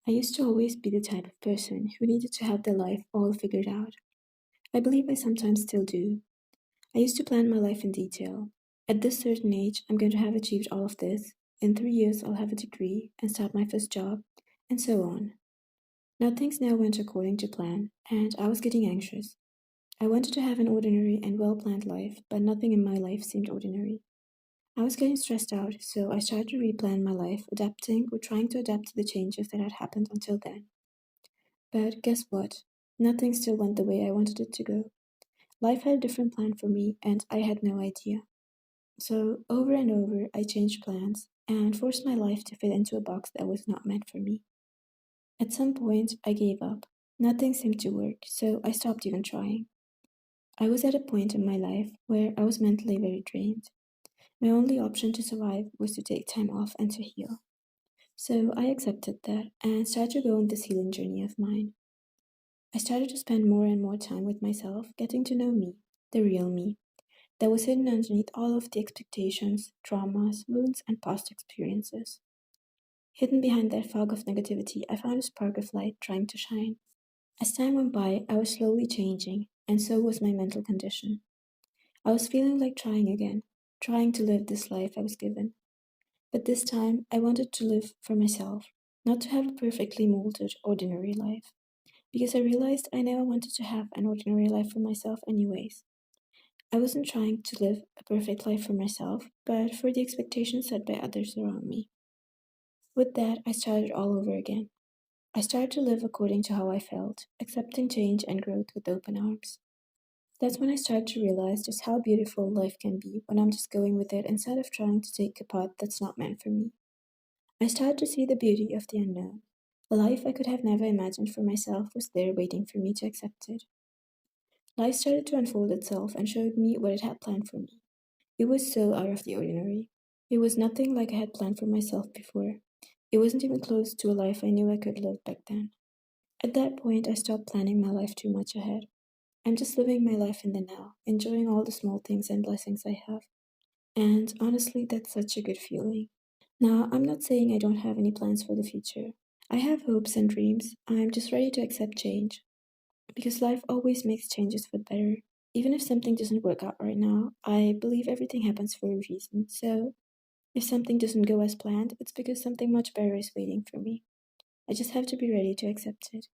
I used to always be the type of person who needed to have their life all figured out. I believe I sometimes still do. I used to plan my life in detail. At this certain age, I'm going to have achieved all of this. In 3 years, I'll have a degree and start my first job, and so on. Now, things never went according to plan, and I was getting anxious. I wanted to have an ordinary and well planned life, but nothing in my life seemed ordinary. I was getting stressed out, so I started to replan my life, adapting or trying to adapt to the changes that had happened until then. But guess what? Nothing still went the way I wanted it to go. Life had a different plan for me, and I had no idea. So, over and over, I changed plans and forced my life to fit into a box that was not meant for me. At some point, I gave up. Nothing seemed to work, so I stopped even trying. I was at a point in my life where I was mentally very drained. My only option to survive was to take time off and to heal. So I accepted that and started to go on this healing journey of mine. I started to spend more and more time with myself, getting to know me, the real me, that was hidden underneath all of the expectations, traumas, wounds, and past experiences. Hidden behind that fog of negativity, I found a spark of light trying to shine. As time went by, I was slowly changing, and so was my mental condition. I was feeling like trying again, trying to live this life I was given. But this time, I wanted to live for myself, not to have a perfectly molded, ordinary life, because I realized I never wanted to have an ordinary life for myself, anyways. I wasn't trying to live a perfect life for myself, but for the expectations set by others around me. With that, I started all over again. I started to live according to how I felt, accepting change and growth with open arms. That's when I started to realize just how beautiful life can be when I'm just going with it instead of trying to take a path that's not meant for me. I started to see the beauty of the unknown. A life I could have never imagined for myself was there waiting for me to accept it. Life started to unfold itself and showed me what it had planned for me. It was so out of the ordinary. It was nothing like I had planned for myself before. It wasn't even close to a life I knew I could live back then. At that point, I stopped planning my life too much ahead. I'm just living my life in the now, enjoying all the small things and blessings I have. And honestly, that's such a good feeling. Now, I'm not saying I don't have any plans for the future. I have hopes and dreams. I'm just ready to accept change. Because life always makes changes for the better. Even if something doesn't work out right now, I believe everything happens for a reason. So, if something doesn't go as planned, it's because something much better is waiting for me. I just have to be ready to accept it.